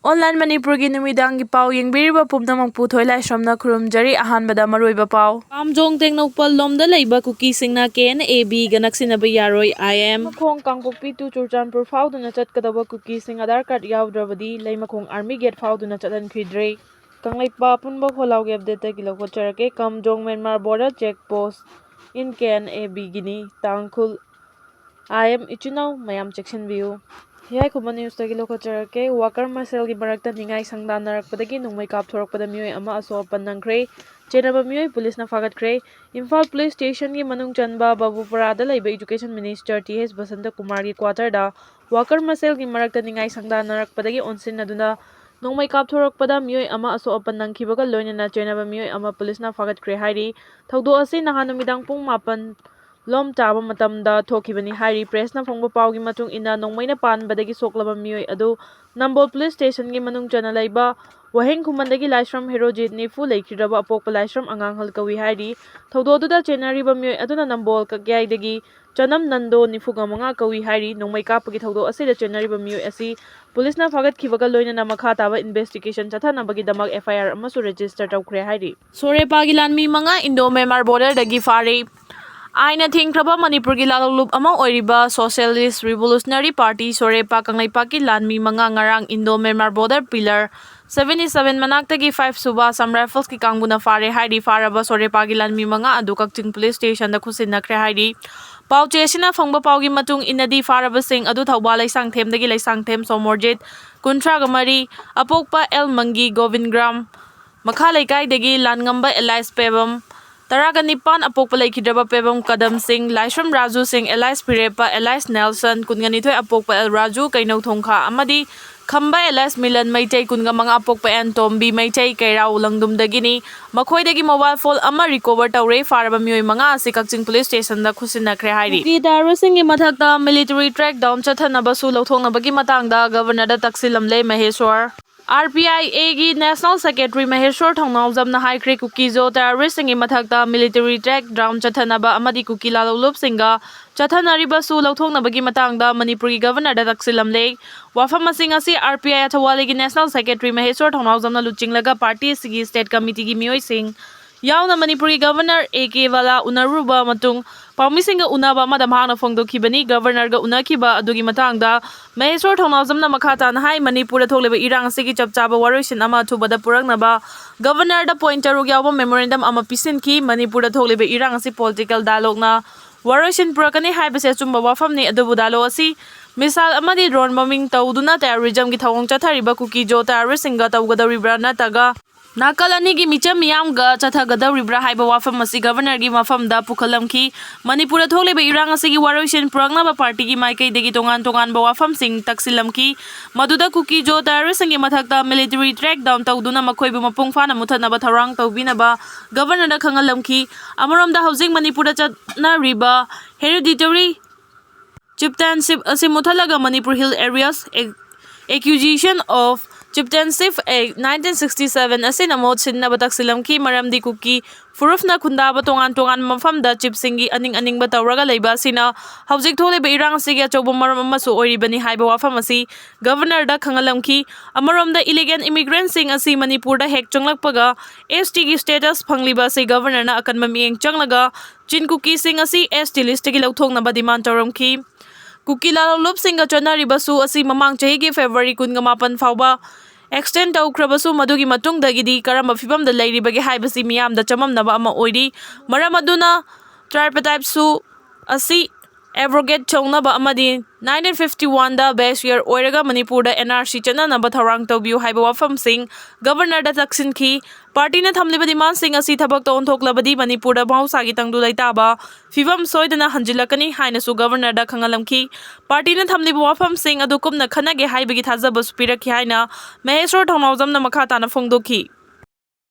Online Manipuri numidangi pau yengbiriba pumnamang puthoi laisramna khurumjari ahanbada maroiba pau. Kamjong tengnokpal lomda leiba Kuki Kna KNAB ga naksinaba yaroi IM. Makhong Kangpokpi tu Churchanpur fauduna chatkadaba Kuki Sing Aadhaar card yaudravadi Leimakhong Army Gate fauduna chathankhidre. Kanglaipa Punba Kholauge update kilokocharake Kamjong Myanmar border check post in KNAB gini tangkhul IM ichunau mayam chekshanbiu. Yai Kuman News tagi lokocharake Wakar Masel gi barakta ningai sangdanarakpadagi nungmai kapthorakpada mioi ama asopan nangkhre chenaba mioi police na fagatkre Imphal Police Station gi manung chanba Babuparada laiba Education Minister TH Basanta Kumar gi quarter da Wakar Masel gi marakta ningai sangdanarakpadagi onsin naduna nungmai kapthorakpada mioi ama asopan nangkhibaga loinana chenaba mioi ama police na fagatkre hairi thaudo ase nahan numidang pung 8 Lom taba matamda thokibani hairi press na phongba pawgi matung ina nongmaina panbadagi soklaba mioi adu Nambol Police Station gi manung chana laiba Waheng khumandagi laisram herojit nifu leikhiraba apokpa laisram angang halkawi hairi thododuda chenariba mioi aduna Nambol kakyaidagi chanam nando nifu gamanga kawi hairi nongmai kapagi thodo asida chenariba mioi asi police na fagat khibaga loinana makha taba investigation chathanabagi damak FIR amasu register tawkhre hairi sore pagilan mi manga Indo Myanmar border dagi fare Aina thingkraba Manipur gi lalulup ama oiriba Socialist Revolutionary Party Sorepa Kanglaipa ki lanmi manga ngarang Indo Myanmar border pillar 77 manaktagi 5 suba Sam Rifles ki kangbuna fare hairi faraba Sorepa gi lanmi manga adu Kakching Police Station da khusinakre hairi Pauche sina phangba paugi matung inadi faraba sing adu Thauba laisang themdagi laisang them Somorjit kuntra gamari apokpa El Mangi Govindgram makha laikai dagi Langamba Elias Pebam Taraga Nipan apokpa laikhidraba Pebam Kadam Singh Laishram Raju Singh Elias Pirepa Elias Nelson kunganithoi apokpa El Raju Kainau Thongkha amadi Khamba Elias Milan Maitei kunga mga apokpa en Tombi Maitei Kairau Langdumdagini makhoidagi mobile phone ama recover tawre faraba mioi mga asi Kakching Police Station da khusinakre hairi ki darusing gi mathakta military track down chathanaba su lawthongnabagi matangda governor da taksilamle Maheshwar RPIA gi National Secretary Maheshwar Thongnaujamna Haikhre Kuki jo terrorist singi mathakta military track down chathanaba amadi Kuki Lalhouba singa chathanariba su lawthongnabagi matangda Manipuri governor da taksilamle wafam asing asi RPI athawali gi National Secretary Maheshwar Thongnaujamna luchinglaga party sigi state committee gi mioi sing yauna Manipuri governor AK wala unaruba matung Paumisinga unaba madamhangna phongdokhibani governor ga unakhiba adugi matangda Maheshwar Thongnaujamna makhata nahai Manipur da thokleba irang asigi chapchaba waroisin ama thubada puraknaba governor da pointer yawa memorandum ama pisinki Manipur da thokleba irang asi political dialogue na waroisin purakani haibase chumba wafamni adubu dalo asi misal amadi drone bombing tawduna terrorism gi thawong chathariba Kuki jo terrorist singa tawgadawribra nataga Nakalani gi micham miyam ga chathagadauribra haiba wafam asi governor gi mafamda pukhalamki Manipur da thokleba irang asigi waroisin puraknaba party gi maikai degi tongan ba wafam sing taksilamki maduda Kuki jo terrorist singi mathakta military track down tawduna makhoibu mapung fana muthanaba tharang tawbinaba governor da khangalamki amarom da housing Manipur da chatnariba hereditary chieftainship asi muthalaga Manipur hill areas acquisition of chieftainship 1967 asi namot sinna taksilamki maramdi Kuki furufna khundaba tongan mafamda chief singi aning ba tawraga leiba sina hawjik tholeba irang asigi achoba maram amasu oiribani haiba wafam asi governor da khangalamki amarom da illegal immigrant sing asi Manipur da hek changlakpaga ST gi status phangliba asi governor na akanma mieng changlaga chin Kuki sing asi ST list gi lawthongna ba demand tawramki Kuki Lalhouba singa chanariba su asi mamang chahi gi February 18 fawba extend tawkhrabasu madugi matungdagidi karamba fibamda leiribagi haibasi miyamda chamamnaba ama oiri maram aduna tripartite su asi abrogate chongnaba amadi 1951 da base year oiraga Manipur da NRC chananaba tharang tawbiu haiba wafam sing governor da taksinki party na thamliba demand sing asi thabak ton thoklabadi Manipur da bhausagi tangdu laitaba fibam soidana hanjilakani haina su governor da khangalamki party na thamliba wafam sing adu kumna khanage haibagi thajaba supirakhi haina Maheshwar Thongnaujamna makhata na phongdokhi